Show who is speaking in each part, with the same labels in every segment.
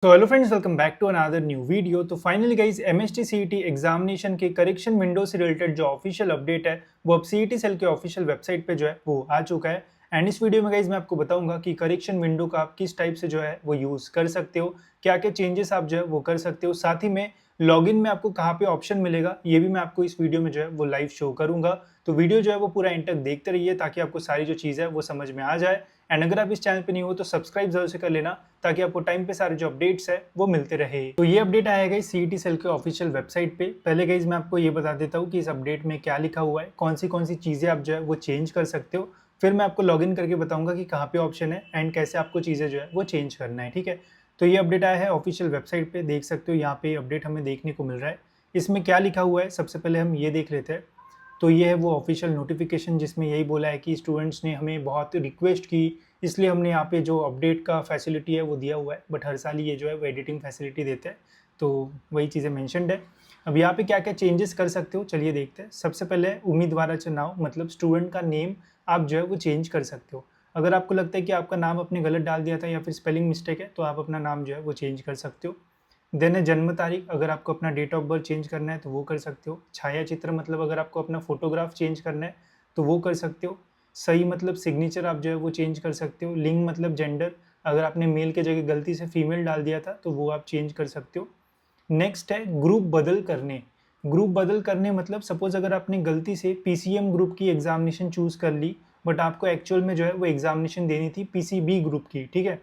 Speaker 1: तो hello friends, welcome back to another new video. तो finally guys MST CET examination के correction window से related जो official update है वो अब सीईटी सेल के ऑफिशियल वेबसाइट पे जो है वो आ चुका है। एंड इस वीडियो में गाइज मैं आपको बताऊंगा कि करेक्शन विंडो का आप किस टाइप से जो है वो यूज कर सकते हो, क्या क्या चेंजेस आप जो है वो कर सकते हो, साथ ही में लॉगिन में आपको कहाँ पे ऑप्शन मिलेगा ये भी मैं आपको इस वीडियो में जो है वो लाइव शो करूंगा। तो वीडियो जो है वो पूरा एंड तक देखते रहिए ताकि आपको सारी जो चीज़ है वो समझ में आ जाए। एंड अगर आप इस चैनल पे नहीं हो तो सब्सक्राइब जरूर से कर लेना ताकि आपको टाइम पे सारे जो अपडेट्स है वो मिलते रहे। तो ये अपडेट आया गई सीईटी सेल के ऑफिशियल वेबसाइट पे। पहले गाइज मैं आपको ये बता देता हूँ कि इस अपडेट में क्या लिखा हुआ है, कौन सी चीज़ें आप जो है वो चेंज कर सकते हो। फिर मैं आपको लॉगिन करके बताऊंगा कि कहाँ पे ऑप्शन है एंड कैसे आपको चीज़ें जो है वो चेंज करना है। ठीक है, तो ये अपडेट आया है ऑफिशियल वेबसाइट पे, देख सकते हो यहाँ पे अपडेट हमें देखने को मिल रहा है। इसमें क्या लिखा हुआ है सबसे पहले हम ये देख लेते हैं। तो ये है वो ऑफिशियल नोटिफिकेशन जिसमें यही बोला है कि स्टूडेंट्स ने हमें बहुत रिक्वेस्ट की, इसलिए हमने यहाँ पे जो अपडेट का फैसिलिटी है वो दिया हुआ है। बट हर साल ये जो है वो एडिटिंग फैसिलिटी देते हैं, तो वही चीज़ें मेंशनड है। अब यहाँ पे क्या क्या चेंजेस कर सकते हो चलिए देखते हैं। सबसे पहले उम्मीदवाराचं नाव मतलब स्टूडेंट का नेम आप जो है वो चेंज कर सकते हो। अगर आपको लगता है कि आपका नाम आपने गलत डाल दिया था या फिर स्पेलिंग मिस्टेक है तो आप अपना नाम जो है वो चेंज कर सकते हो। देन है जन्म तारीख, अगर आपको अपना डेट ऑफ बर्थ चेंज करना है तो वो कर सकते हो। छाया चित्र मतलब अगर आपको अपना फोटोग्राफ चेंज करना है तो वो कर सकते हो। सही मतलब सिग्नेचर आप जो है वो चेंज कर सकते हो। लिंग मतलब जेंडर, अगर आपने मेल के जगह गलती से फीमेल डाल दिया था तो वो आप चेंज कर सकते हो। नेक्स्ट है ग्रुप बदल करने। ग्रुप बदल करने मतलब सपोज अगर आपने गलती से पीसीएम ग्रुप की एग्जामिनेशन चूज कर ली बट आपको एक्चुअल में जो है वो एग्जामिनेशन देनी थी पीसीबी ग्रुप की, ठीक है।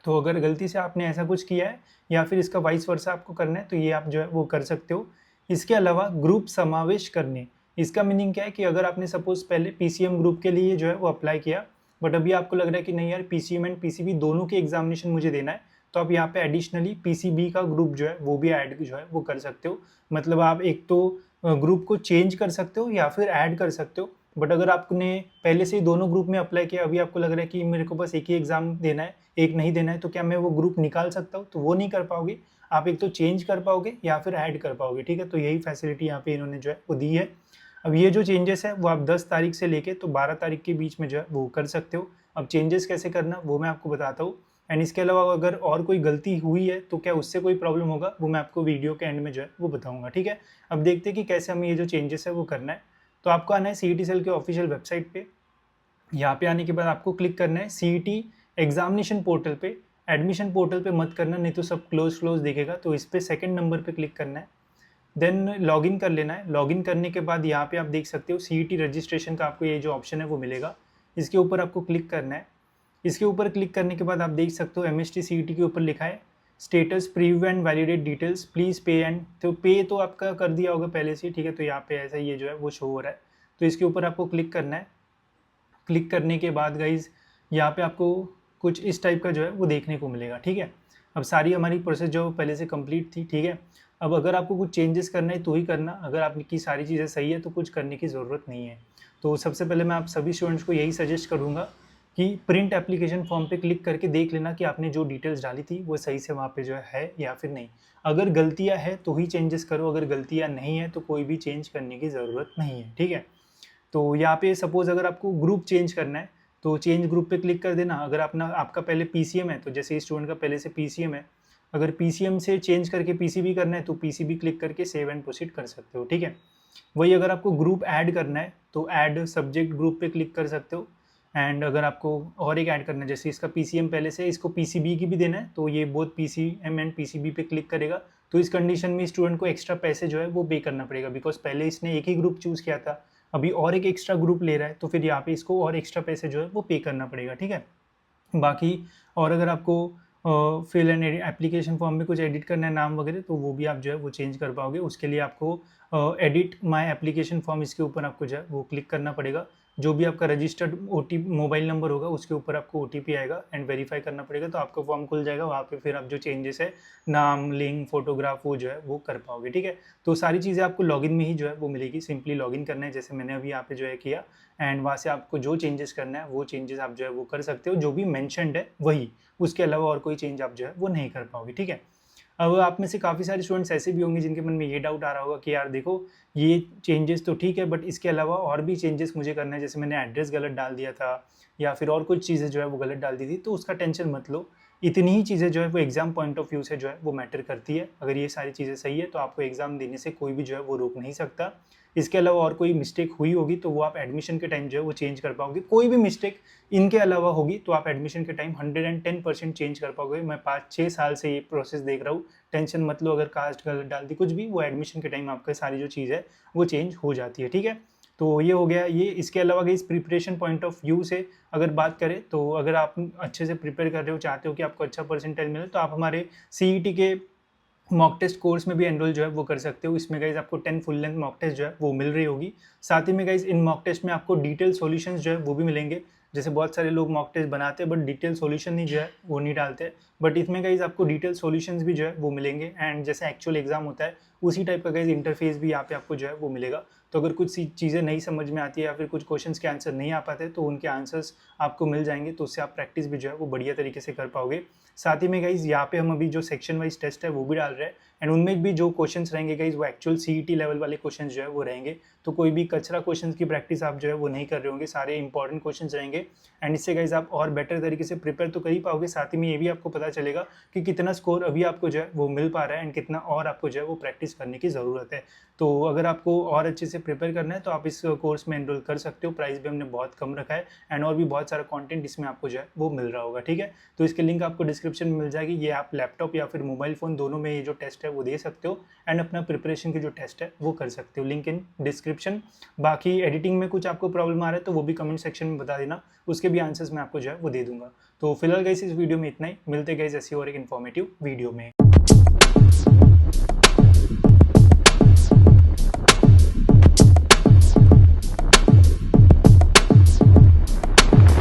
Speaker 1: तो अगर गलती से आपने ऐसा कुछ किया है या फिर इसका वाइस वर्सा आपको करना है तो ये आप जो है वो कर सकते हो। इसके अलावा ग्रुप समावेश करने, इसका मीनिंग क्या है कि अगर आपने सपोज पहले पीसीएम ग्रुप के लिए जो है वो अप्लाई किया बट अभी आपको लग रहा है कि नहीं यार पीसीएम एंड पीसीबी दोनों की एग्जामिनेशन मुझे देना है, तो आप यहाँ पे एडिशनली पीसीबी का ग्रुप जो है वो भी ऐड जो है वो कर सकते हो। मतलब आप एक तो ग्रुप को चेंज कर सकते हो या फिर ऐड कर सकते हो। बट अगर आपने पहले से ही दोनों ग्रुप में अप्लाई किया, अभी आपको लग रहा है कि मेरे को बस एक ही एग्जाम देना है, एक नहीं देना है, तो क्या मैं वो ग्रुप निकाल सकता हूँ? तो वो नहीं कर पाओगे। आप एक तो चेंज कर पाओगे या फिर ऐड कर पाओगे, ठीक है। तो यही फैसिलिटी यहाँ पे इन्होंने जो है वो दी है। अब ये जो चेंजेस है वो आप 10 तारीख से लेके तो 12 तारीख के बीच में जो है वो कर सकते हो। अब चेंजेस कैसे करना वो मैं आपको बताता हूँ। एंड इसके अलावा अगर और कोई गलती हुई है तो क्या उससे कोई प्रॉब्लम होगा वो मैं आपको वीडियो के एंड में जो है वो बताऊंगा, ठीक है। अब देखते हैं कि कैसे हमें ये जो चेंजेस है वो करना है। तो आपको आना है सीईटी सेल के ऑफिशियल वेबसाइट पे। यहाँ पे आने के बाद आपको क्लिक करना है सीईटी एग्जामिनेशन पोर्टल पे। एडमिशन पोर्टल पे मत करना, नहीं तो सब क्लोज क्लोज दिखेगा, तो इस पे सेकंड नंबर पे क्लिक करना है। देन लॉगिन कर लेना है। लॉगिन करने के बाद यहाँ पे आप देख सकते हो सीईटी रजिस्ट्रेशन का आपको ये जो ऑप्शन है वो मिलेगा, इसके ऊपर आपको क्लिक करना है। इसके ऊपर क्लिक करने के बाद आप देख सकते हो एमएसटी सीईटी के ऊपर लिखा है status preview and validate details please pay and, तो पे तो आपका कर दिया होगा पहले से, ठीक है। तो यहाँ पे ऐसा ये जो है वो शो हो रहा है, तो इसके ऊपर आपको क्लिक करना है। क्लिक करने के बाद गाइज यहाँ पे आपको कुछ इस टाइप का जो है वो देखने को मिलेगा, ठीक है। अब सारी हमारी प्रोसेस जो पहले से कंप्लीट थी, ठीक है। अब अगर आपको कुछ चेंजेस करना है तो ही करना, अगर आपकी सारी चीज़ें सही है तो कुछ करने की ज़रूरत नहीं है। तो सबसे पहले मैं आप सभी स्टूडेंट्स को यही सजेस्ट करूँगा कि प्रिंट एप्लीकेशन फॉर्म पे क्लिक करके देख लेना कि आपने जो डिटेल्स डाली थी वो सही से वहाँ पे जो है या फिर नहीं। अगर गलतियाँ है तो ही चेंजेस करो, अगर गलतियाँ नहीं है तो कोई भी चेंज करने की ज़रूरत नहीं है, ठीक है। तो यहाँ पे सपोज अगर आपको ग्रुप चेंज करना है तो चेंज ग्रुप पे क्लिक कर देना। अगर आपका पहले पीसीएम है तो जैसे स्टूडेंट का पहले से पीसीएम है, अगर पीसीएम से चेंज करके पीसीबी करना है तो पीसीबी क्लिक करके सेव एंड प्रोसीड कर सकते हो, ठीक है। वही अगर आपको ग्रुप ऐड करना है तो ऐड सब्जेक्ट ग्रुप पे क्लिक कर सकते हो। एंड अगर आपको और एक ऐड करना है, जैसे इसका पीसीएम पहले से इसको पीसीबी की भी देना है, तो ये बोथ पीसीएम एंड पीसीबी पे क्लिक करेगा। तो इस कंडीशन में स्टूडेंट को एक्स्ट्रा पैसे जो है वो पे करना पड़ेगा, बिकॉज पहले इसने एक ही ग्रुप चूज़ किया था, अभी और एक एक्स्ट्रा ग्रुप ले रहा है, तो फिर यहाँ पे इसको और एक्स्ट्रा पैसे जो है वो पे करना पड़ेगा, ठीक है। बाकी और अगर आपको फिल एंड एप्लीकेशन फॉर्म में कुछ एडिट करना है नाम वगैरह तो वो भी आप जो है वो चेंज कर पाओगे। उसके लिए आपको एडिट माय एप्लीकेशन फॉर्म, इसके ऊपर आपको जो है वो क्लिक करना पड़ेगा। जो भी आपका रजिस्टर्ड ओटीपी मोबाइल नंबर होगा उसके ऊपर आपको ओटीपी आएगा एंड वेरीफाई करना पड़ेगा, तो आपका फॉर्म खुल जाएगा। वहाँ पे फिर आप जो चेंजेस है नाम लिंक फोटोग्राफ वो जो है वो कर पाओगे, ठीक है। तो सारी चीज़ें आपको लॉगिन में ही जो है वो मिलेगी, सिंपली लॉगिन करना है जैसे मैंने अभी यहाँ पे जो है किया। एंड वहाँ से आपको जो चेंजेस करना है वो चेंजेस आप जो है वो कर सकते हो, जो भी मैंशनड है वही, उसके अलावा और कोई चेंज आप जो है वो नहीं कर पाओगे, ठीक है। अब आप में से काफ़ी सारे स्टूडेंट्स ऐसे भी होंगे जिनके मन में ये डाउट आ रहा होगा कि यार देखो ये चेंजेस तो ठीक है बट इसके अलावा और भी चेंजेस मुझे करना है, जैसे मैंने एड्रेस गलत डाल दिया था या फिर और कुछ चीज़ें जो है वो गलत डाल दी थी, तो उसका टेंशन मत लो। इतनी ही चीज़ें जो है वो एग्ज़ाम पॉइंट ऑफ व्यू से जो है वो मैटर करती है। अगर ये सारी चीज़ें सही है तो आपको एग्ज़ाम देने से कोई भी जो है वो रोक नहीं सकता। इसके अलावा और कोई मिस्टेक हुई होगी तो वो आप एडमिशन के टाइम जो है वो चेंज कर पाओगे। कोई भी मिस्टेक इनके अलावा होगी तो आप एडमिशन के टाइम 110% चेंज कर पाओगे। मैं 5-6 साल से ये प्रोसेस देख रहा हूँ, टेंशन मत लो। अगर कास्ट गलत डाल दी कुछ भी, वो एडमिशन के टाइम आपका सारी जो चीज़ है वो चेंज हो जाती है, ठीक है। तो ये हो गया ये। इसके अलावा guys preparation point of view से अगर बात करें तो अगर आप अच्छे से प्रिपेयर कर रहे हो, चाहते हो कि आपको अच्छा परसेंटाइल मिले, तो आप हमारे सीईटी के मॉक टेस्ट कोर्स में भी एनरोल जो है वो कर सकते हो। इसमें गाइज आपको 10 फुल लेंथ मॉक टेस्ट जो है वो मिल रही होगी। साथ ही में गाइज इन मॉक टेस्ट में आपको डिटेल सॉल्यूशंस जो है वो भी मिलेंगे। जैसे बहुत सारे लोग मॉक टेस्ट बनाते हैं बट डिटेल सॉल्यूशन नहीं जो है वो नहीं डालते, बट इसमें गाइज आपको डिटेल सॉल्यूशंस भी जो है वो मिलेंगे। एंड जैसे एक्चुअल एग्जाम होता है उसी टाइप का गाइज इंटरफेस भी यहाँ पे आपको जो है वो मिलेगा। तो अगर कुछ चीज़ें नहीं समझ में आती है या फिर कुछ क्वेश्चंस के आंसर नहीं आ पाते तो उनके आंसर्स आपको मिल जाएंगे, तो उससे आप प्रैक्टिस भी जो है वो बढ़िया तरीके से कर पाओगे। साथ ही में गाइज यहाँ पे हम अभी जो सेक्शन वाइज टेस्ट है वो भी डाल रहे हैं, एंड उनमें भी जो क्वेश्चंस रहेंगे गाइज वो एक्चुअल सीईटी लेवल वाले क्वेश्चंस जो है वो रहेंगे। तो कोई भी कचरा क्वेश्चंस की प्रैक्टिस आप जो है वो नहीं कर रहे होंगे, सारे इंपॉर्टेंट क्वेश्चंस रहेंगे। एंड इससे गाइज आप और बेटर तरीके से प्रिपेयर तो कर ही पाओगे, साथ ही में ये भी आपको पता चलेगा कि कितना स्कोर अभी आपको जो है वो मिल पा रहा है एंड कितना और आपको जो है वो प्रैक्टिस करने की ज़रूरत है। तो अगर आपको और अच्छे से प्रिपेयर करना है तो आप इस कोर्स में एनरोल कर सकते हो। प्राइस भी हमने बहुत कम रखा है एंड और भी बहुत सारा कंटेंट इसमें आपको जो है वो मिल रहा होगा, ठीक है। तो इसके लिंक आपको डिस्क्रिप्शन में मिल जाएगी। ये आप लैपटॉप या फिर मोबाइल फ़ोन दोनों में ये जो टेस्ट है वो दे सकते हो एंड अपना प्रिपरेशन की जो टेस्ट है वो कर सकते हो। Link in description. बाकी एडिटिंग में कुछ आपको प्रॉब्लम आ रहा है तो वो भी कमेंट सेक्शन में बता देना, उसके भी आंसर्स मैं आपको जो है वो दे दूंगा। तो फिलहाल गाइस इस वीडियो में इतना ही, मिलते गाइस ऐसी और एक इन्फॉर्मेटिव वीडियो में।